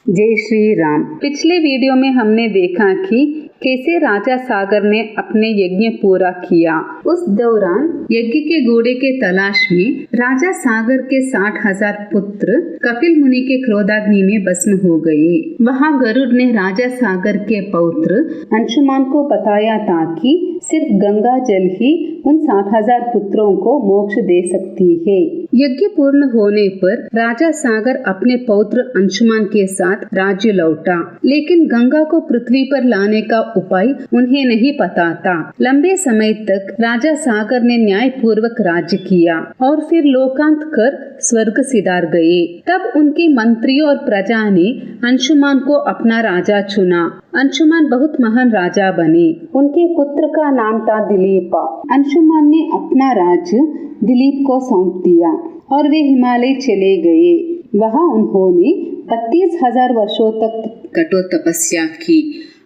जय श्री राम। पिछले वीडियो में हमने देखा कि कैसे राजा सागर ने अपने यज्ञ पूरा किया। उस दौरान यज्ञ के घोड़े के तलाश में राजा सागर के 60,000 पुत्र कपिल मुनि के क्रोधाग्नि में भस्म हो गए। वहाँ गरुड़ ने राजा सागर के पौत्र अंशुमान को बताया था कि सिर्फ गंगा जल ही उन 60,000 पुत्रों को मोक्ष दे सकती है। यज्ञ पूर्ण होने पर राजा सागर अपने पौत्र अंशुमान के साथ राज्य लौटा, लेकिन गंगा को पृथ्वी पर लाने का उपाय उन्हें नहीं पता था। लंबे समय तक राजा सागर ने न्याय पूर्वक राज्य किया और फिर लोकांत कर स्वर्ग सिधार गए। तब उनके मंत्रियों और प्रजा ने अंशुमान को अपना राजा चुना। अंशुमान बहुत महान राजा बने। उनके पुत्र का नाम था दिलीप। अंशुमान ने अपना राज्य दिलीप को सौंप दिया और वे हिमालय चले गए। वहाँ उन्होंने 32,000 वर्षों तक कठोर तपस्या की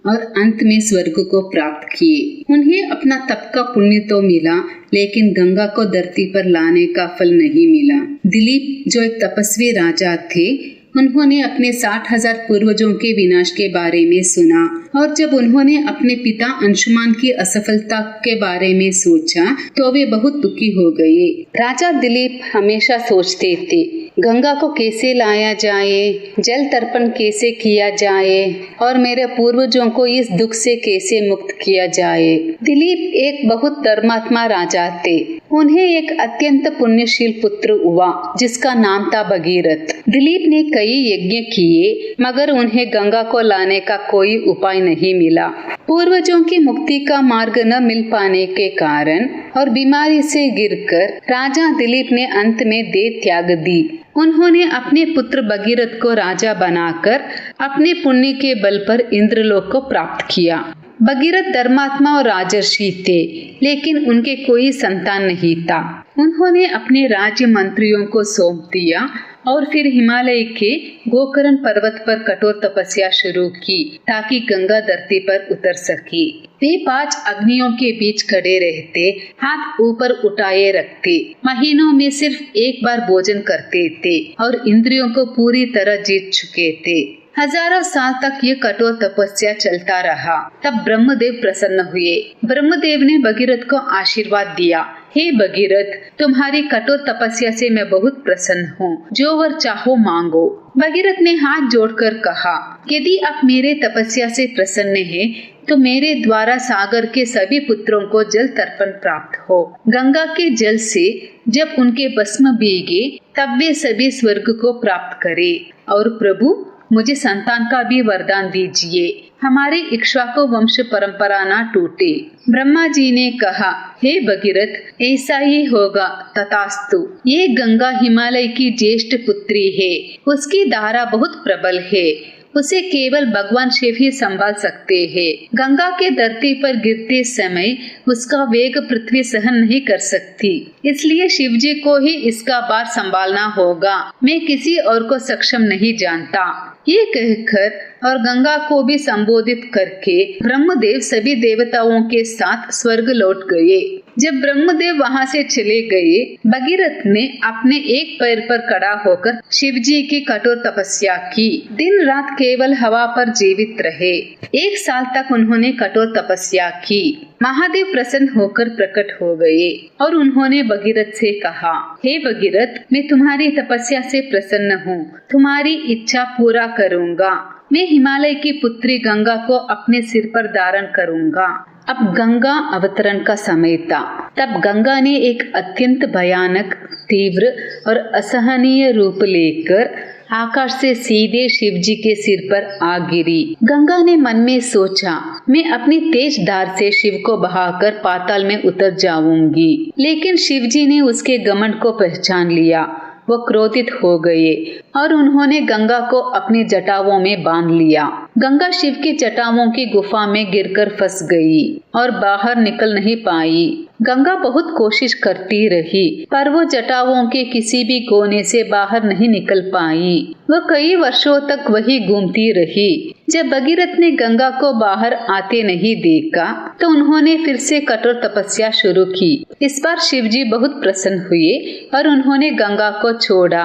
और अंत में स्वर्ग को प्राप्त किए। उन्हें अपना तप का पुण्य तो मिला, लेकिन गंगा को धरती पर लाने का फल नहीं मिला। दिलीप जो एक तपस्वी राजा थे, उन्होंने अपने 60,000 पूर्वजों के विनाश के बारे में सुना और जब उन्होंने अपने पिता अंशुमान की असफलता के बारे में सोचा तो वे बहुत दुखी हो गए। राजा दिलीप हमेशा सोचते थे गंगा को कैसे लाया जाए, जल तर्पण कैसे किया जाए और मेरे पूर्वजों को इस दुख से कैसे मुक्त किया जाए। दिलीप एक बहुत धर्मात्मा राजा थे। उन्हें एक अत्यंत पुण्यशील पुत्र हुआ जिसका नाम था भगीरथ। दिलीप ने कई यज्ञ किए, मगर उन्हें गंगा को लाने का कोई उपाय नहीं मिला। पूर्वजों की मुक्ति का मार्ग न मिल पाने के कारण और बीमारी से गिरकर राजा दिलीप ने अंत में देह त्याग दी। उन्होंने अपने पुत्र भगीरथ को राजा बनाकर अपने पुण्य के बल पर इंद्रलोक को प्राप्त किया। भगीरथ धर्मात्मा और राजर्षि थे, लेकिन उनके कोई संतान नहीं था। उन्होंने अपने राज्य मंत्रियों को सौंप दिया और फिर हिमालय के गोकर्ण पर्वत पर कठोर तपस्या शुरू की ताकि गंगा धरती पर उतर सके। वे 5 अग्नियों के बीच खड़े रहते, हाथ ऊपर उठाए रखते, महीनों में सिर्फ एक बार भोजन करते थे और इंद्रियों को पूरी तरह जीत चुके थे। हजारों साल तक ये कठोर तपस्या चलता रहा। तब ब्रह्मदेव प्रसन्न हुए। ब्रह्मदेव ने भगीरथ को आशीर्वाद दिया, हे भगीरथ, तुम्हारी कठोर तपस्या से मैं बहुत प्रसन्न हूँ, जो वर चाहो मांगो। भगीरथ ने हाथ जोड़कर कहा, यदि आप मेरे तपस्या से प्रसन्न हैं, तो मेरे द्वारा सागर के सभी पुत्रों को जल तर्पण प्राप्त हो। गंगा के जल से जब उनके भस्म भीगे, तब वे सभी स्वर्ग को प्राप्त करे। और प्रभु, मुझे संतान का भी वरदान दीजिए, हमारे इक्ष्वाकु वंश परंपरा ना टूटे। ब्रह्मा जी ने कहा, हे भगीरथ, ऐसा ही होगा, तथास्तु। ये गंगा हिमालय की ज्येष्ठ पुत्री है। उसकी धारा बहुत प्रबल है। उसे केवल भगवान शिव ही संभाल सकते हैं। गंगा के धरती पर गिरते समय उसका वेग पृथ्वी सहन नहीं कर सकती, इसलिए शिव जी को ही इसका भार संभालना होगा। मैं किसी और को सक्षम नहीं जानता। ये कहकर और गंगा को भी संबोधित करके ब्रह्मदेव सभी देवताओं के साथ स्वर्ग लौट गए। जब ब्रह्मदेव वहाँ से चले गए, भगीरथ ने अपने एक पैर पर खड़ा होकर शिव जी की कठोर तपस्या की। दिन रात केवल हवा पर जीवित रहे। 1 साल तक उन्होंने कठोर तपस्या की। महादेव प्रसन्न होकर प्रकट हो गए और उन्होंने भगीरथ से कहा, हे भगीरथ, मैं तुम्हारी तपस्या से प्रसन्न हूँ, तुम्हारी इच्छा पूरा करूँगा। मैं हिमालय की पुत्री गंगा को अपने सिर पर धारण करूँगा। अब गंगा अवतरण का समय था। तब गंगा ने एक अत्यंत भयानक, तीव्र और असहनीय रूप लेकर आकाश से सीधे शिव जी के सिर पर आ गिरी। गंगा ने मन में सोचा, मैं अपनी तेज धार से शिव को बहाकर पाताल में उतर जाऊंगी। लेकिन शिव जी ने उसके घमंड को पहचान लिया। वो क्रोधित हो गए और उन्होंने गंगा को अपनी जटाओं में बांध लिया। गंगा शिव की जटाओं की गुफा में गिरकर फंस गई और बाहर निकल नहीं पाई। गंगा बहुत कोशिश करती रही, पर वो जटाओं के किसी भी कोने से बाहर नहीं निकल पाई। वह कई वर्षों तक वही घूमती रही। जब भगीरथ ने गंगा को बाहर आते नहीं देखा, तो उन्होंने फिर से कठोर तपस्या शुरू की। इस बार शिवजी बहुत प्रसन्न हुए और उन्होंने गंगा को छोड़ा।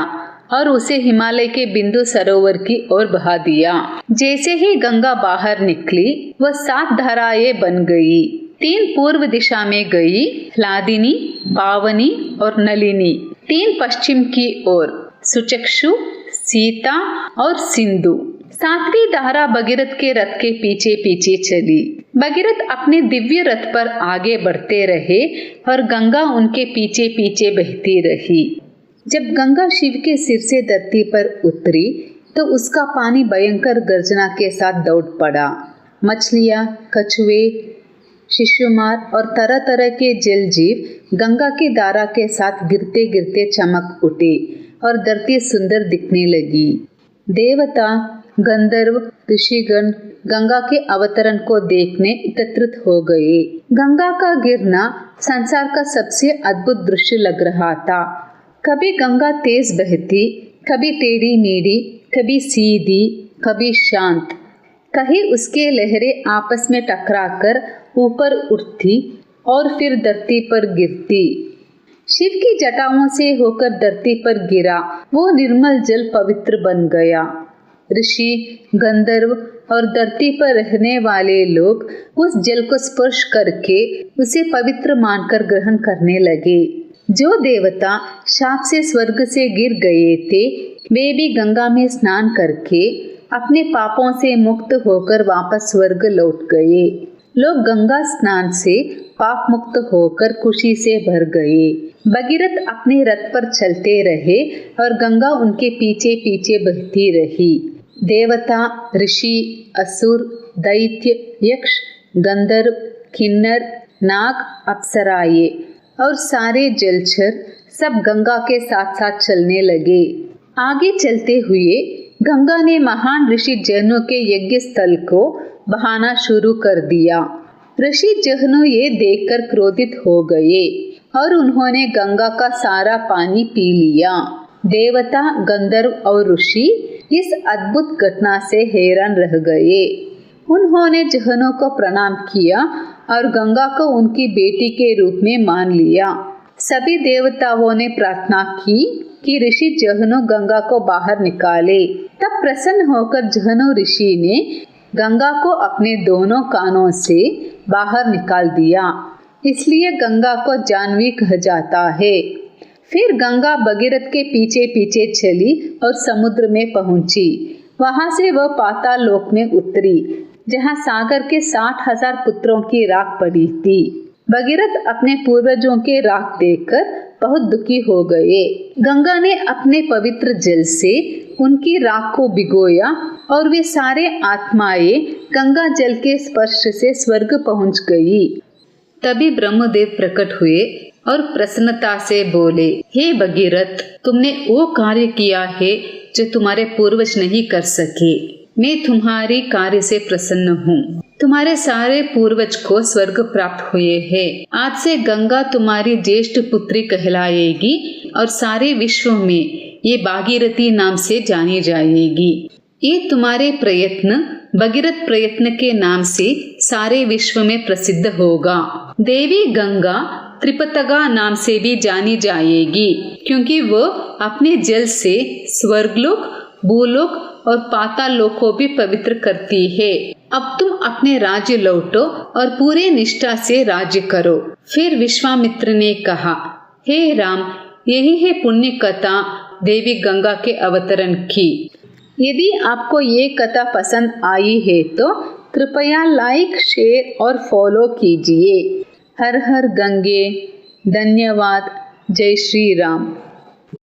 और उसे हिमालय के बिंदु सरोवर की ओर बहा दिया। जैसे ही गंगा बाहर निकली वह 7 धाराएं बन गई। 3 पूर्व दिशा में गई, ह्लादिनी, पावनी और नलिनी। 3 पश्चिम की ओर, सुचक्षु, सीता और सिंधु। 7वीं धारा भगीरथ के रथ के पीछे पीछे चली। भगीरथ अपने दिव्य रथ पर आगे बढ़ते रहे और गंगा उनके पीछे पीछे बहती रही। जब गंगा शिव के सिर से धरती पर उतरी तो उसका पानी भयंकर गर्जना के साथ दौड़ पड़ा। मछलियां, कछुए, शिशुमार और तरह तरह के जल जीव गंगा की धारा के साथ गिरते गिरते चमक उठे और धरती सुंदर दिखने लगी। देवता, गंधर्व, ऋषिगण गंगा के अवतरण को देखने एकत्रित हो गए। गंगा का गिरना संसार का सबसे अद्भुत दृश्य लग रहा था। कभी गंगा तेज बहती, कभी टेढ़ी मेढ़ी, कभी सीधी, कभी शांत। कहीं उसके लहरें आपस में टकराकर ऊपर उठती और फिर धरती पर गिरती। शिव की जटाओं से होकर धरती पर गिरा वो निर्मल जल पवित्र बन गया। ऋषि, गंधर्व और धरती पर रहने वाले लोग उस जल को स्पर्श करके उसे पवित्र मानकर ग्रहण करने लगे। जो देवता शाप से स्वर्ग से गिर गए थे वे भी गंगा में स्नान करके अपने पापों से मुक्त होकर वापस स्वर्ग लौट गए। लोग गंगा स्नान से पाप मुक्त होकर खुशी से भर गए। भगीरथ अपने रथ पर चलते रहे और गंगा उनके पीछे पीछे बहती रही। देवता, ऋषि, असुर, दैत्य, यक्ष, गंधर्व, किन्नर, नाग, अप्सराएं और सारे जलचर सब गंगा के साथ साथ चलने लगे। आगे चलते हुए गंगा ने महान ऋषि जैनों के यज्ञ स्थल को बहाना शुरू कर दिया। ऋषि जैनों ये देखकर क्रोधित हो गए और उन्होंने गंगा का सारा पानी पी लिया। देवता, गंधर्व और ऋषि इस अद्भुत घटना से हैरान रह गए। उन्होंने जैनों को प्रणाम किया और गंगा को उनकी बेटी के रूप में मान लिया। सभी देवताओं ने प्रार्थना की कि ऋषि जैनों गंगा को बाहर निकाले। तब प्रसन्न होकर जैनों ऋषि ने गंगा को अपने दोनों कानों से बाहर निकाल दिया, इसलिए गंगा को जाह्नवी कहा जाता है। फिर गंगा भगीरथ के पीछे पीछे चली और समुद्र में पहुंची। वहां से वह पाताल लोक में उतरी जहां सागर के 60,000 पुत्रों की राख पड़ी थी। भगीरथ अपने पूर्वजों के राख देखकर बहुत दुखी हो गए। गंगा ने अपने पवित्र जल से उनकी राख को भिगोया और वे सारे आत्माएं गंगा जल के स्पर्श से स्वर्ग पहुंच गई। तभी ब्रह्मदेव प्रकट हुए और प्रसन्नता से बोले, हे भगीरथ, तुमने वो कार्य किया है जो तुम्हारे पूर्वज नहीं कर सके। मैं तुम्हारी कार्य से प्रसन्न हूँ। तुम्हारे सारे पूर्वज को स्वर्ग प्राप्त हुए हैं। आज से गंगा तुम्हारी ज्येष्ठ पुत्री कहलाएगी और सारे विश्व में ये भागीरथी नाम से जानी जाएगी। ये तुम्हारे प्रयत्न भगीरथ प्रयत्न के नाम से सारे विश्व में प्रसिद्ध होगा। देवी गंगा त्रिपतगा नाम से भी जानी जाएगी, क्योंकि वह अपने जल से स्वर्गलोक, भूलोक और पाताल लोक को भी पवित्र करती है। अब तुम अपने राज्य लौटो और पूरे निष्ठा से राज्य करो। फिर विश्वामित्र ने कहा, हे राम, यही है पुण्य कथा देवी गंगा के अवतरण की। यदि आपको ये कथा पसंद आई है तो कृपया लाइक, शेयर और फॉलो कीजिए। हर हर गंगे। धन्यवाद। जय श्री राम।